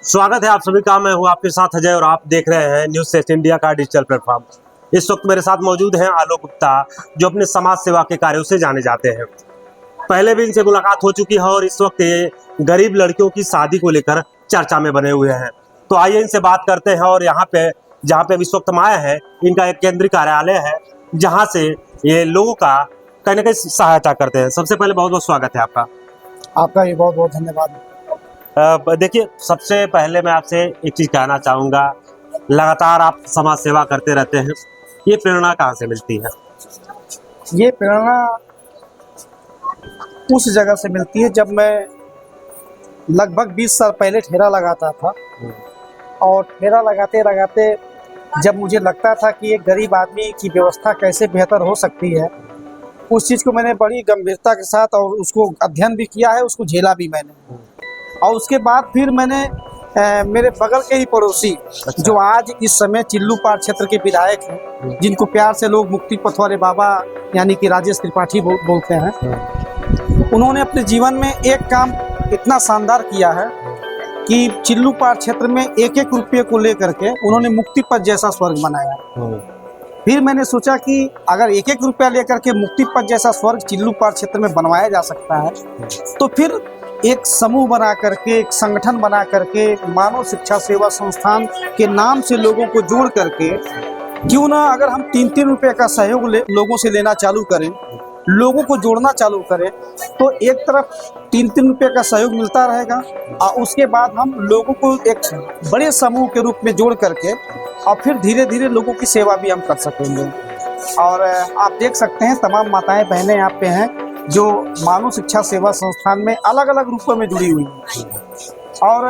स्वागत है आप सभी का। मैं हूं आपके साथ अजय और आप देख रहे हैं न्यूज़ 6 इंडिया का डिजिटल प्लेटफॉर्म। इस वक्त मेरे साथ मौजूद हैं आलोक गुप्ता, जो अपने समाज सेवा के कार्यों से जाने जाते हैं। पहले भी इनसे मुलाकात हो चुकी है और इस वक्त ये गरीब लड़कियों की शादी को लेकर चर्चा में बने हुए हैं। तो आइए इनसे बात करते हैं। और यहाँ पे जहाँ पे इस वक्त हम आए हैं, इनका एक केंद्रीय कार्यालय है जहाँ से ये लोगों का कहीं ना कहीं सहायता करते हैं। सबसे पहले बहुत बहुत स्वागत है आपका। आपका भी बहुत बहुत धन्यवाद। देखिए, सबसे पहले मैं आपसे एक चीज़ कहना चाहूँगा, लगातार आप समाज सेवा करते रहते हैं, ये प्रेरणा कहाँ से मिलती है? ये प्रेरणा उस जगह से मिलती है जब मैं लगभग 20 साल पहले ठेला लगाता था। और ठेला लगाते लगाते जब मुझे लगता था कि एक गरीब आदमी की व्यवस्था कैसे बेहतर हो सकती है, उस चीज़ को मैंने बड़ी गंभीरता के साथ और उसको अध्ययन भी किया है, उसको झेला भी मैंने। और उसके बाद फिर मैंने मेरे बगल के ही पड़ोसी जो आज इस समय चिल्लूपाड़ क्षेत्र के विधायक हैं, जिनको प्यार से लोग मुक्ति पथ वाले बाबा यानी कि राजेश त्रिपाठी बोलते हैं, उन्होंने अपने जीवन में एक काम इतना शानदार किया है कि चिल्लूपाड़ क्षेत्र में एक एक रुपये को लेकर के उन्होंने मुक्ति पथ जैसा स्वर्ग बनाया। फिर मैंने सोचा कि अगर एक एक रुपया लेकर के मुक्ति पथ जैसा स्वर्ग चिल्लूपाड़ क्षेत्र में बनवाया जा सकता है, तो फिर एक समूह बना करके, एक संगठन बना करके, मानव शिक्षा सेवा संस्थान के नाम से लोगों को जोड़ करके, क्यों ना अगर हम 3-3 रुपये का सहयोग लोगों से लेना चालू करें, लोगों को जोड़ना चालू करें, तो एक तरफ 3-3 रुपये का सहयोग मिलता रहेगा और उसके बाद हम लोगों को एक बड़े समूह के रूप में जोड़ करके और फिर धीरे धीरे लोगों की सेवा भी हम कर सकेंगे। और आप देख सकते हैं तमाम माताएं बहनें यहाँ पे हैं जो मानव शिक्षा सेवा संस्थान में अलग अलग रूपों में जुड़ी हुई हैं और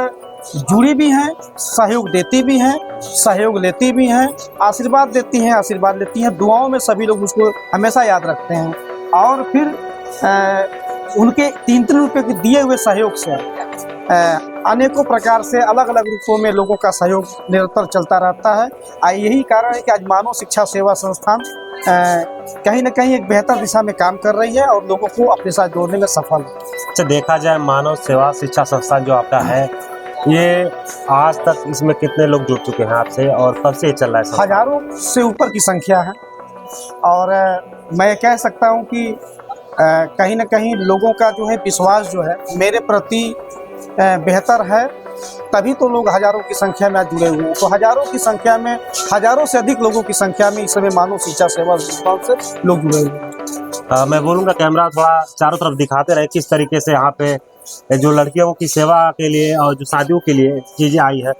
जुड़ी भी हैं, सहयोग देती भी हैं, सहयोग लेती भी हैं, आशीर्वाद देती हैं, आशीर्वाद लेती हैं। दुआओं में सभी लोग उसको हमेशा याद रखते हैं। और फिर उनके 3-3 रुपये के दिए हुए सहयोग से अनेकों प्रकार से अलग अलग रूपों में लोगों का सहयोग निरंतर चलता रहता है। यही कारण है कि आज मानव शिक्षा सेवा संस्थान कहीं ना कहीं एक बेहतर दिशा में काम कर रही है और लोगों को अपने साथ जोड़ने में सफल है। अच्छा, देखा जाए मानव सेवा शिक्षा संस्थान जो आपका है, ये आज तक इसमें कितने लोग जुड़ चुके हैं आपसे और कब से ये चल रहा है? हजारों से ऊपर की संख्या है। और मैं कह सकता हूँ कि कहीं ना कहीं लोगों का जो है विश्वास जो है मेरे प्रति बेहतर है, तभी तो लोग हजारों की संख्या में आज जुड़े हुए हैं। तो हजारों की संख्या में, हजारों से अधिक लोगों की संख्या में इस समय मानव शिक्षा सेवा संस्थान से लोग जुड़े हुए हैं। मैं बोलूँगा कैमरा थोड़ा चारों तरफ दिखाते रहे किस तरीके से यहाँ पे जो लड़कियों की सेवा के लिए और जो शादियों के लिए चीज़ें आई है।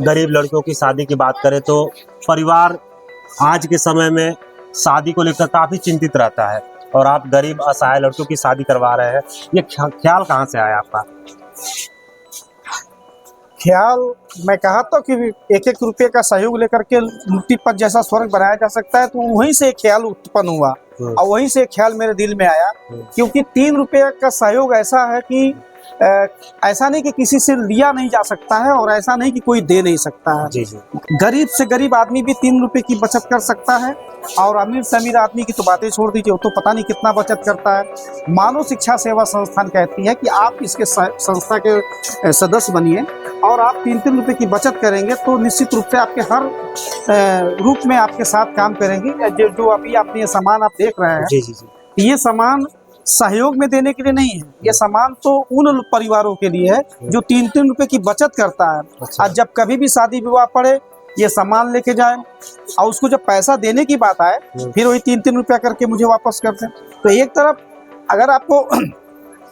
गरीब लड़कियों की शादी की बात करें तो परिवार आज के समय में शादी को लेकर काफ़ी चिंतित रहता है और आप गरीब असहाय लड़कियों की शादी करवा रहे हैं, ये ख्याल कहाँ से आया आपका? ख्याल मैं कहा तो कि एक एक रुपये का सहयोग लेकर के मुक्ति पथ जैसा स्वर्ग बनाया जा सकता है, तो वहीं से एक ख्याल उत्पन्न हुआ और वहीं से एक ख्याल मेरे दिल में आया। क्योंकि 3 रुपये का सहयोग ऐसा है कि ऐसा नहीं कि किसी से लिया नहीं जा सकता है और ऐसा नहीं कि कोई दे नहीं सकता है। जी जी। गरीब से गरीब आदमी भी 3 रुपये की बचत कर सकता है और अमीर से अमीर आदमी की तो बातें छोड़ दीजिए, वो तो पता नहीं कितना बचत करता है। मानव शिक्षा सेवा संस्थान कहती है कि आप इसके संस्था के सदस्य बनिए और आप 3-3 रुपये की बचत करेंगे तो निश्चित रूप से आपके हर रूप में आपके साथ काम करेंगे। जो अभी आपने ये सामान आप देख रहे हैं, जी जी जी, ये सामान सहयोग में देने के लिए नहीं है, ये सामान तो उन परिवारों के लिए है जो 3-3 रुपये की बचत करता है। अच्छा। आज जब कभी भी शादी विवाह पड़े ये सामान लेके जाए और उसको जब पैसा देने की बात आए फिर वही 3-3 रुपया करके मुझे वापस करते हैं। तो एक तरफ अगर आपको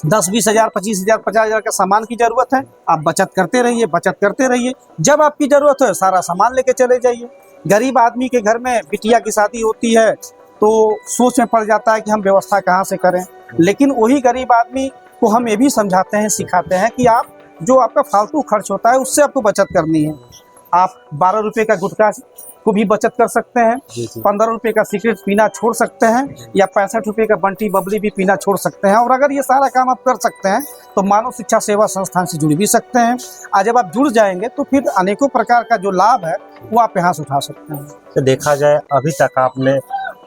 10-20 हज़ार, 25 हज़ार, 50 हज़ार का सामान की जरूरत है, आप बचत करते रहिए, बचत करते रहिए। जब आपकी जरूरत है सारा सामान लेके चले जाइए। गरीब आदमी के घर में बिटिया की शादी होती है तो सोच में पड़ जाता है कि हम व्यवस्था कहाँ से करें, लेकिन वही गरीब आदमी को हम ये भी समझाते हैं, सिखाते हैं कि आप जो आपका फालतू खर्च होता है उससे आपको बचत करनी है। आप 12 रुपये का गुटखा को भी बचत कर सकते हैं, 15 रुपये का सिगरेट पीना छोड़ सकते हैं या 65 रुपये का बंटी बबली भी पीना छोड़ सकते हैं। और अगर ये सारा काम आप कर सकते हैं तो मानव शिक्षा सेवा संस्थान से जुड़ भी सकते हैं। आज जब आप जुड़ जाएंगे तो फिर अनेकों प्रकार का जो लाभ है वो आप यहाँ से उठा सकते हैं। तो देखा जाए अभी तक आपने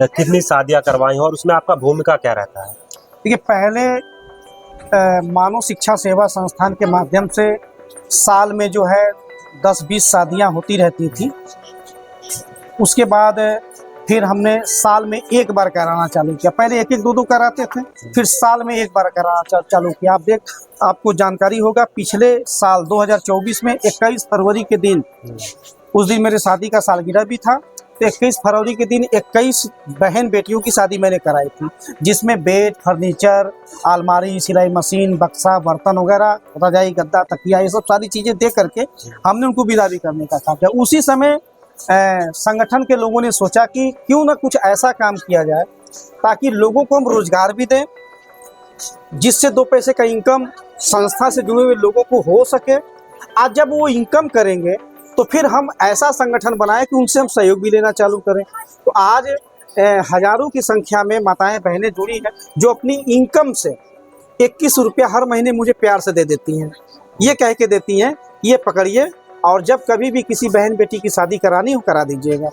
कितनी शादियाँ करवाई और उसमें आपका भूमिका क्या रहता है? देखिए, पहले मानव शिक्षा सेवा संस्थान के माध्यम से साल में जो है 10-20 शादियां होती रहती थी। उसके बाद फिर हमने साल में एक बार कराना चालू किया। पहले एक एक दो दो कराते थे, फिर साल में एक बार कराना चालू किया। आपको जानकारी होगा, पिछले साल 2024 में 21 फरवरी के दिन, उस दिन मेरे शादी का सालगिरह भी था। तो 21 फरवरी के दिन 21 बहन बेटियों की शादी मैंने कराई थी, जिसमें बेड, फर्नीचर, अलमारी, सिलाई मशीन, बक्सा, बर्तन वगैरह, रजाई, गद्दा, तकिया, ये सब सारी चीज़ें दे करके हमने उनको विदा भी करने का काम किया। उसी समय संगठन के लोगों ने सोचा कि क्यों ना कुछ ऐसा काम किया जाए ताकि लोगों को हम रोजगार भी दें, जिससे 2 पैसे का इनकम संस्था से जुड़े हुए लोगों को हो सके। आज जब वो इनकम करेंगे तो फिर हम ऐसा संगठन बनाएं कि उनसे हम सहयोग भी लेना चालू करें। तो आज हजारों की संख्या में माताएं बहनें जुड़ी हैं जो अपनी इनकम से 21 रुपया हर महीने मुझे प्यार से दे देती हैं। ये कह के देती हैं, ये पकड़िए और जब कभी भी किसी बहन बेटी की शादी करानी हो करा दीजिएगा।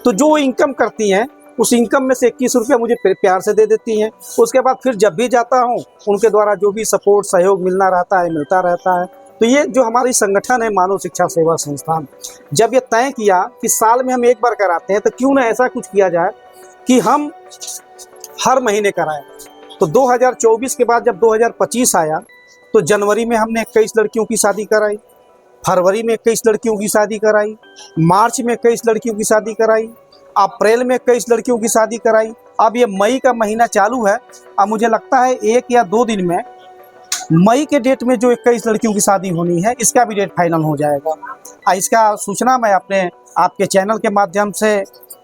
तो जो इनकम करती हैं उस इनकम में से 21 रुपया मुझे प्यार से दे देती हैं। उसके बाद फिर जब भी जाता हूँ उनके द्वारा जो भी सपोर्ट सहयोग मिलना रहता है मिलता रहता है। तो ये जो हमारी संगठन है मानव शिक्षा सेवा संस्थान, जब ये तय किया कि साल में हम एक बार कराते हैं तो क्यों ना ऐसा कुछ किया जाए कि हम हर महीने कराएं। तो 2024 के बाद जब 2025 आया तो जनवरी में हमने 21 लड़कियों की शादी कराई, फरवरी में 21 लड़कियों की शादी कराई, मार्च में 21 लड़कियों की शादी कराई, अप्रैल में 21 लड़कियों की शादी कराई। अब ये मई का महीना चालू है। अब मुझे लगता है 1 या 2 दिन में मई के डेट में जो 21 लड़कियों की शादी होनी है इसका भी डेट फाइनल हो जाएगा। इसका सूचना मैं आपके चैनल के माध्यम से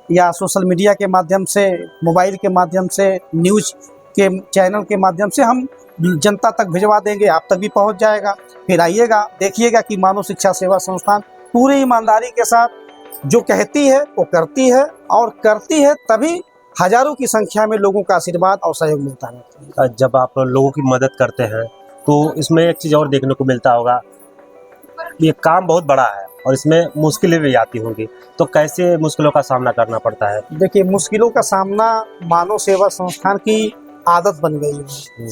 या सोशल मीडिया के माध्यम से, मोबाइल के माध्यम से, न्यूज़ के चैनल के माध्यम से हम जनता तक भिजवा देंगे, आप तक भी पहुंच जाएगा। फिर आइएगा, देखिएगा कि मानव शिक्षा सेवा संस्थान पूरी ईमानदारी के साथ जो कहती है वो करती है, और करती है तभी हजारों की संख्या में लोगों का आशीर्वाद और सहयोग मिलता है। जब आप लोगों की मदद करते हैं तो इसमें एक चीज़ और देखने को मिलता होगा, ये काम बहुत बड़ा है और इसमें मुश्किलें भी आती होंगी, तो कैसे मुश्किलों का सामना करना पड़ता है? देखिए, मुश्किलों का सामना मानव सेवा संस्थान की आदत बन गई है।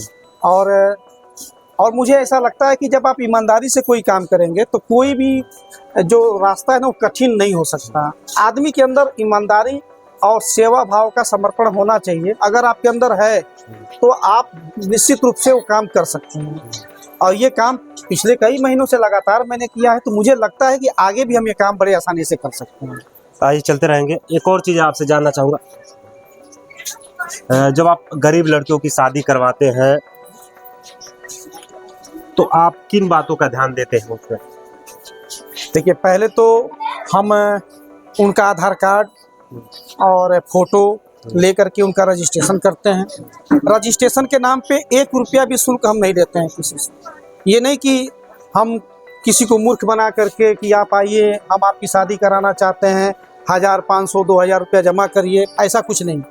और मुझे ऐसा लगता है कि जब आप ईमानदारी से कोई काम करेंगे तो कोई भी जो रास्ता है ना वो कठिन नहीं हो सकता। आदमी के अंदर ईमानदारी और सेवा भाव का समर्पण होना चाहिए। अगर आपके अंदर है तो आप निश्चित रूप से वो काम कर सकते हैं। और ये काम पिछले कई महीनों से लगातार मैंने किया है, तो मुझे लगता है कि आगे भी हम ये काम बड़े आसानी से कर सकते हैं। आइए चलते रहेंगे। एक और चीज़ आपसे जानना चाहूँगा, जब आप गरीब लड़कियों की शादी करवाते हैं तो आप किन बातों का ध्यान देते हैं उसमें? देखिए, पहले तो हम उनका आधार कार्ड और फोटो लेकर के उनका रजिस्ट्रेशन करते हैं। रजिस्ट्रेशन के नाम पे 1 रुपया भी शुल्क हम नहीं देते हैं किसी से। ये नहीं कि हम किसी को मूर्ख बना करके कि आप आइए, हम आपकी शादी कराना चाहते हैं, 1000, 500, 2000 रुपया जमा करिए, ऐसा कुछ नहीं।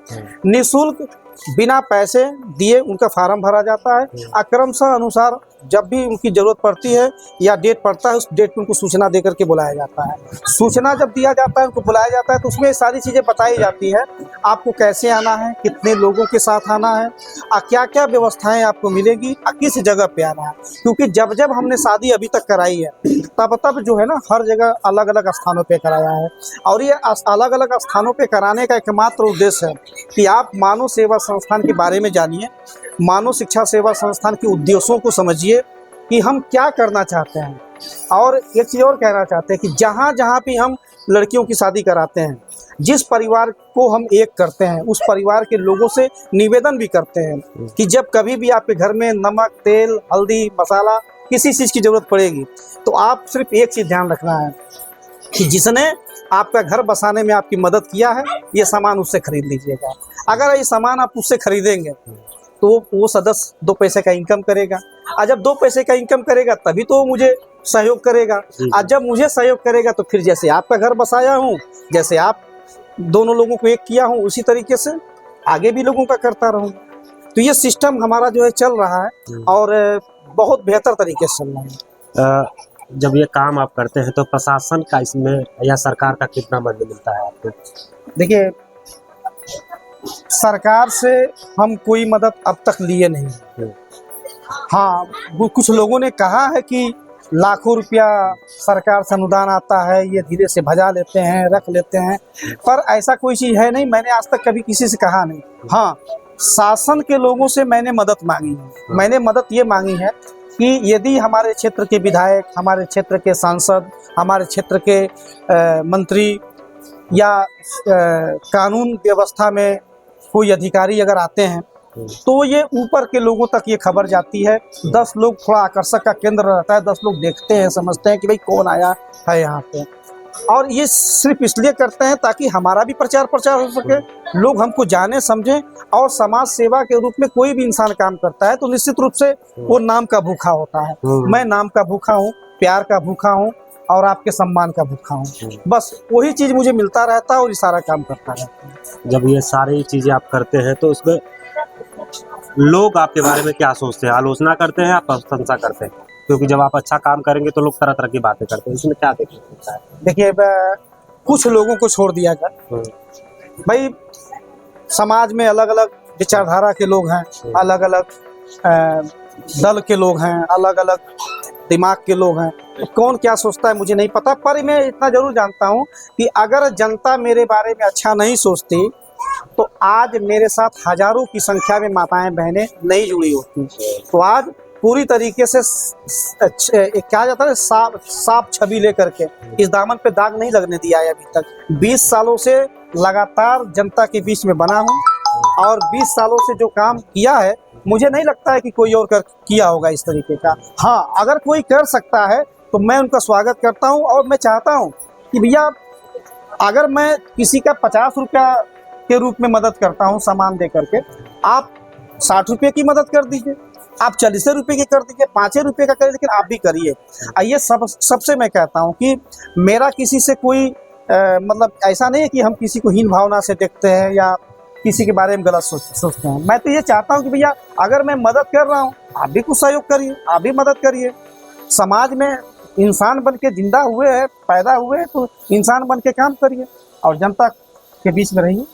निःशुल्क बिना पैसे दिए उनका फार्म भरा जाता है। क्रमशः अनुसार जब भी उनकी ज़रूरत पड़ती है या डेट पड़ता है, उस डेट में उनको सूचना दे करके बुलाया जाता है। सूचना जब दिया जाता है, उनको बुलाया जाता है, तो उसमें सारी चीज़ें बताई जाती है, आपको कैसे आना है, कितने लोगों के साथ आना है, क्या क्या व्यवस्थाएं आपको मिलेगी, किस जगह पे आना है। क्योंकि जब जब हमने शादी अभी तक कराई है तब जो है ना, हर जगह अलग अलग स्थानों पे कराया है। और ये अलग अलग स्थानों पे कराने का एकमात्र उद्देश्य है कि आप मानव सेवा संस्थान के बारे में जानिए, मानव शिक्षा सेवा संस्थान के उद्देश्यों को समझिए कि हम क्या करना चाहते हैं। और एक चीज़ और कहना चाहते हैं कि जहाँ जहाँ भी हम लड़कियों की शादी कराते हैं, जिस परिवार को हम एक करते हैं, उस परिवार के लोगों से निवेदन भी करते हैं कि जब कभी भी आपके घर में नमक, तेल, हल्दी, मसाला, किसी चीज़ की ज़रूरत पड़ेगी तो आप सिर्फ एक चीज़ ध्यान रखना है कि जिसने आपका घर बसाने में आपकी मदद किया है, ये सामान उससे खरीद लीजिएगा। अगर ये सामान आप उससे खरीदेंगे तो वो सदस्य 2 पैसे का इनकम करेगा, और जब 2 पैसे का इनकम करेगा तभी तो मुझे सहयोग करेगा। और जब मुझे सहयोग करेगा तो फिर जैसे आपका घर बसाया हूँ, जैसे आप दोनों लोगों को एक किया हूँ, उसी तरीके से आगे भी लोगों का करता रहूँगा। तो ये सिस्टम हमारा जो है चल रहा है और बहुत बेहतर तरीके से चल रहा है। जब ये काम आप करते हैं तो प्रशासन का इसमें या सरकार का कितना मदद मिलता है आपको? देखिए, सरकार से हम कोई मदद अब तक लिए नहीं। हाँ, कुछ लोगों ने कहा है कि लाखों रुपया सरकार से अनुदान आता है, ये धीरे से भजा लेते हैं, रख लेते हैं, पर ऐसा कोई चीज़ है नहीं। मैंने आज तक कभी किसी से कहा नहीं। हाँ, शासन के लोगों से मैंने मदद मांगी है। मैंने मदद ये मांगी है कि यदि हमारे क्षेत्र के विधायक, हमारे क्षेत्र के सांसद, हमारे क्षेत्र के मंत्री या कानून व्यवस्था में कोई अधिकारी अगर आते हैं तो ये ऊपर के लोगों तक ये खबर जाती है। 10 लोग थोड़ा आकर्षक का केंद्र रहता है, 10 लोग देखते हैं, समझते हैं कि भाई कौन आया है यहाँ पे, और ये सिर्फ इसलिए करते हैं ताकि हमारा भी प्रचार हो सके, लोग हमको जाने समझें। और समाज सेवा के रूप में कोई भी इंसान काम करता है तो निश्चित रूप से वो नाम का भूखा होता है। मैं नाम का भूखा हूँ, प्यार का भूखा हूँ और आपके सम्मान का भूखा हूँ। बस वही चीज़ मुझे मिलता रहता है और ये सारा काम करता रहता है। जब ये सारी चीज़ें आप करते हैं तो उसमें लोग आपके बारे में क्या सोचते हैं? आलोचना करते हैं या प्रशंसा करते हैं? क्योंकि जब आप अच्छा काम करेंगे तो लोग तरह तरह की बातें करते हैं, इसमें क्या देखने को मिलता है? देखिए, कुछ लोगों को छोड़ दिया कर भाई, समाज में अलग अलग विचारधारा के लोग हैं, अलग अलग दल के लोग हैं, अलग अलग दिमाग के लोग हैं। तो कौन क्या सोचता है मुझे नहीं पता, पर मैं इतना जरूर जानता हूँ कि अगर जनता मेरे बारे में अच्छा नहीं सोचती तो आज मेरे साथ हजारों की संख्या में माताएं बहनें नहीं जुड़ी होती। तो आज पूरी तरीके से क्या जाता है, साफ छवि लेकर के इस दामन पे दाग नहीं लगने दिया है अभी तक। 20 सालों से लगातार जनता के बीच में बना हूँ और 20 सालों से जो काम किया है मुझे नहीं लगता है कि कोई और किया होगा इस तरीके का। हाँ, अगर कोई कर सकता है तो मैं उनका स्वागत करता हूँ और मैं चाहता हूँ कि भैया, अगर मैं किसी का 50 रुपया के रूप में मदद करता हूँ सामान दे करके, आप 60 रुपये की मदद कर दीजिए, आप 40 रुपये की कर दीजिए, 5 रुपये का करिए, लेकिन आप भी करिए। ये सबसे मैं कहता हूँ कि मेरा किसी से कोई मतलब ऐसा नहीं है कि हम किसी को हीन भावना से देखते हैं या किसी के बारे में गलत सोचते हैं। मैं तो ये चाहता हूँ कि भैया, अगर मैं मदद कर रहा हूँ, आप भी कुछ सहयोग करिए, आप भी मदद करिए। समाज में इंसान बन के जिंदा हुए हैं, पैदा हुए हैं, तो इंसान बन के काम करिए और जनता के बीच में रहिए।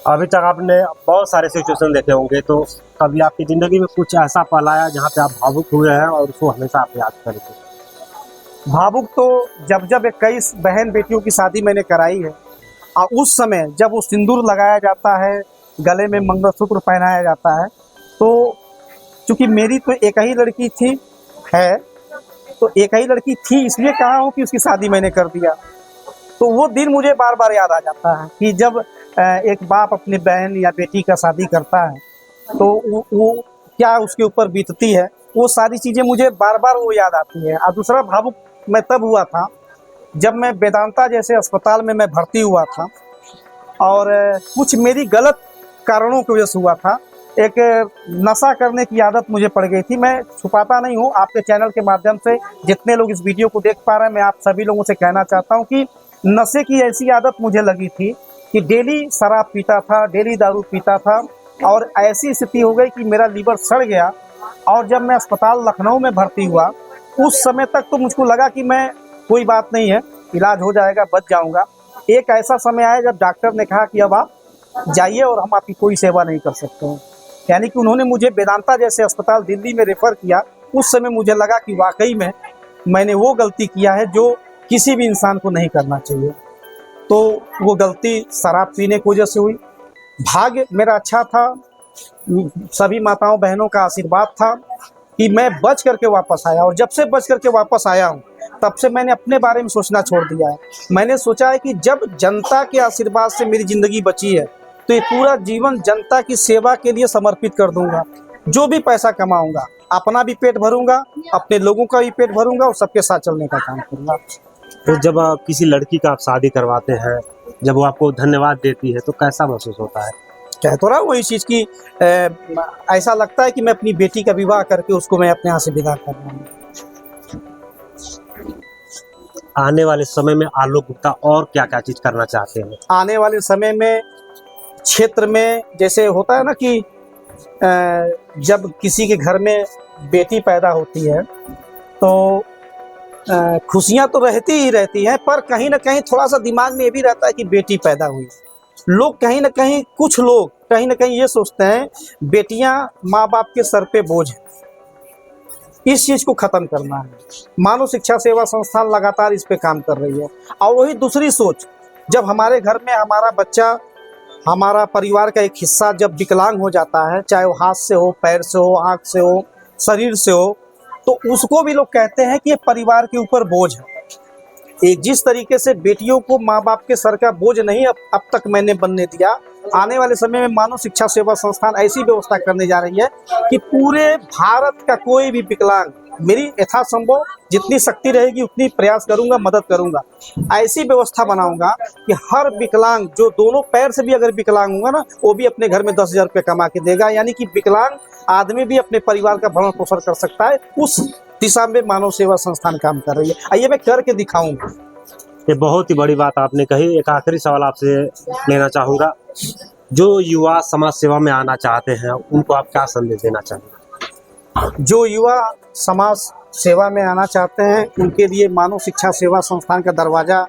अभी तक आपने बहुत सारे सिचुएशन देखे होंगे, तो कभी आपकी ज़िंदगी में कुछ ऐसा पल आया जहाँ पे आप भावुक हुए हैं और उसको हमेशा आप याद करेंगे? भावुक तो जब 21 बहन बेटियों की शादी मैंने कराई है, और उस समय जब वो सिंदूर लगाया जाता है, गले में मंगलसूत्र पहनाया जाता है, तो चूँकि मेरी तो एक ही लड़की थी है, तो एक ही लड़की थी इसलिए कहा हूँ कि उसकी शादी मैंने कर दिया। तो वो दिन मुझे बार बार याद आ जाता है कि जब एक बाप अपनी बहन या बेटी का शादी करता है तो वो क्या उसके ऊपर बीतती है, वो सारी चीज़ें मुझे बार बार वो याद आती है। और दूसरा भावुक मैं तब हुआ था जब मैं वेदांता जैसे अस्पताल में मैं भर्ती हुआ था और कुछ मेरी गलत कारणों की वजह से हुआ था। एक नशा करने की आदत मुझे पड़ गई थी। मैं छुपाता नहीं हूँ, आपके चैनल के माध्यम से जितने लोग इस वीडियो को देख पा रहे हैं, मैं आप सभी लोगों से कहना चाहता हूँ कि नशे की ऐसी आदत मुझे लगी थी कि डेली शराब पीता था, डेली दारू पीता था और ऐसी स्थिति हो गई कि मेरा लीवर सड़ गया। और जब मैं अस्पताल लखनऊ में भर्ती हुआ, उस समय तक तो मुझको लगा कि मैं कोई बात नहीं है, इलाज हो जाएगा, बच जाऊंगा। एक ऐसा समय आया जब डॉक्टर ने कहा कि अब आप जाइए और हम आपकी कोई सेवा नहीं कर सकते हैं। यानी कि उन्होंने मुझे वेदांता जैसे अस्पताल दिल्ली में रेफ़र किया। उस समय मुझे लगा कि वाकई में मैंने वो गलती किया है जो किसी भी इंसान को नहीं करना चाहिए। तो वो गलती शराब पीने की वजह से हुई। भाग्य मेरा अच्छा था, सभी माताओं बहनों का आशीर्वाद था कि मैं बच करके वापस आया। और जब से बच करके वापस आया हूँ तब से मैंने अपने बारे में सोचना छोड़ दिया है। मैंने सोचा है कि जब जनता के आशीर्वाद से मेरी ज़िंदगी बची है तो ये पूरा जीवन जनता की सेवा के लिए समर्पित कर दूंगा। जो भी पैसा कमाऊंगा अपना भी पेट भरूंगा, अपने लोगों का भी पेट भरूंगा और सबके साथ चलने का काम करूंगा। तो जब किसी लड़की का आप शादी करवाते हैं, जब वो आपको धन्यवाद देती है तो कैसा महसूस होता है? कह तो रहा वही चीज़ की ऐसा लगता है कि मैं अपनी बेटी का विवाह करके उसको मैं अपने यहाँ से विदा कर रहा हूँ। आने वाले समय में आलोक गुप्ता और क्या क्या चीज़ करना चाहते हैं? आने वाले समय में क्षेत्र में जैसे होता है ना कि जब किसी के घर में बेटी पैदा होती है तो खुशियाँ तो रहती ही रहती हैं, पर कहीं ना कहीं थोड़ा सा दिमाग में ये भी रहता है कि बेटी पैदा हुई। लोग कहीं ना कहीं, कुछ लोग कहीं ना कहीं ये सोचते हैं बेटियां माँ बाप के सर पे बोझ हैं। इस चीज को खत्म करना है। मानव शिक्षा सेवा संस्थान लगातार इस पे काम कर रही है। और वही दूसरी सोच, जब हमारे घर में हमारा बच्चा, हमारा परिवार का एक हिस्सा जब विकलांग हो जाता है, चाहे वो हाथ से हो, पैर से हो, आँख से हो, शरीर से हो, तो उसको भी लोग कहते हैं कि ये परिवार के ऊपर बोझ है। एक जिस तरीके से बेटियों को माँ बाप के सर का बोझ नहीं अब तक मैंने बनने दिया, आने वाले समय में मानव शिक्षा सेवा संस्थान ऐसी व्यवस्था करने जा रही है कि पूरे भारत का कोई भी विकलांग, मेरी यथासंभव जितनी शक्ति रहेगी उतनी प्रयास करूंगा, मदद करूंगा। ऐसी व्यवस्था बनाऊंगा कि हर विकलांग, जो दोनों पैर से भी अगर विकलांग होगा ना, वो भी अपने घर में 10,000 रुपये कमा के देगा। यानी कि विकलांग आदमी भी अपने परिवार का भरण पोषण कर सकता है। उस दिशा में मानव सेवा संस्थान काम कर रही है। आइए मैं करके दिखाऊंगा। ये बहुत ही बड़ी बात आपने कही। एक आखिरी सवाल आपसे लेना चाहूँगा, जो युवा समाज सेवा में आना चाहते हैं उनको आप क्या संदेश देना चाहेंगे? जो युवा समाज सेवा में आना चाहते हैं उनके लिए मानव शिक्षा सेवा संस्थान का दरवाज़ा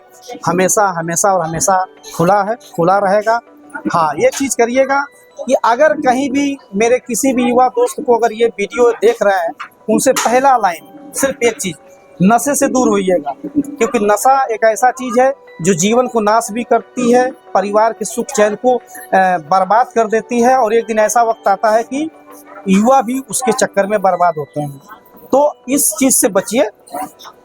हमेशा हमेशा और हमेशा खुला है, खुला रहेगा। हाँ, ये चीज़ करिएगा कि अगर कहीं भी मेरे किसी भी युवा दोस्त को अगर ये वीडियो देख रहे हैं, उनसे पहला लाइन सिर्फ एक चीज़, नशे से दूर होइएगा। क्योंकि नशा एक ऐसा चीज़ है जो जीवन को नाश भी करती है, परिवार के सुख चैन को बर्बाद कर देती है, और एक दिन ऐसा वक्त आता है कि युवा भी उसके चक्कर में बर्बाद होते हैं। तो इस चीज़ से बचिए,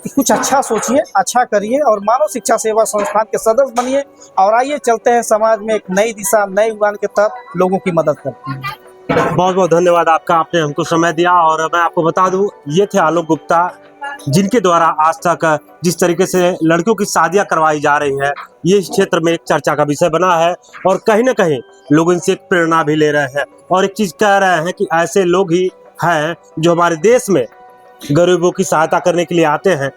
कुछ अच्छा सोचिए, अच्छा करिए और मानव शिक्षा सेवा संस्थान के सदस्य बनिए। और आइए चलते हैं समाज में एक नई दिशा, नए उड़ान के तहत लोगों की मदद करते हैं। बहुत बहुत धन्यवाद आपका, आपने हमको समय दिया। और मैं आपको बता दूं, ये थे आलोक गुप्ता, जिनके द्वारा आज तक जिस तरीके से लड़कियों की शादियां करवाई जा रही हैं, ये इस क्षेत्र में एक चर्चा का विषय बना है। और कहीं ना कहीं लोग इनसे एक प्रेरणा भी ले रहे हैं और एक चीज़ कह रहे हैं कि ऐसे लोग ही हैं जो हमारे देश में गरीबों की सहायता करने के लिए आते हैं।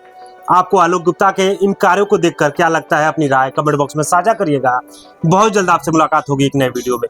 आपको आलोक गुप्ता के इन कार्यों को देखकर क्या लगता है, अपनी राय कमेंट बॉक्स में साझा करिएगा। बहुत जल्द आपसे मुलाकात होगी एक नए वीडियो में।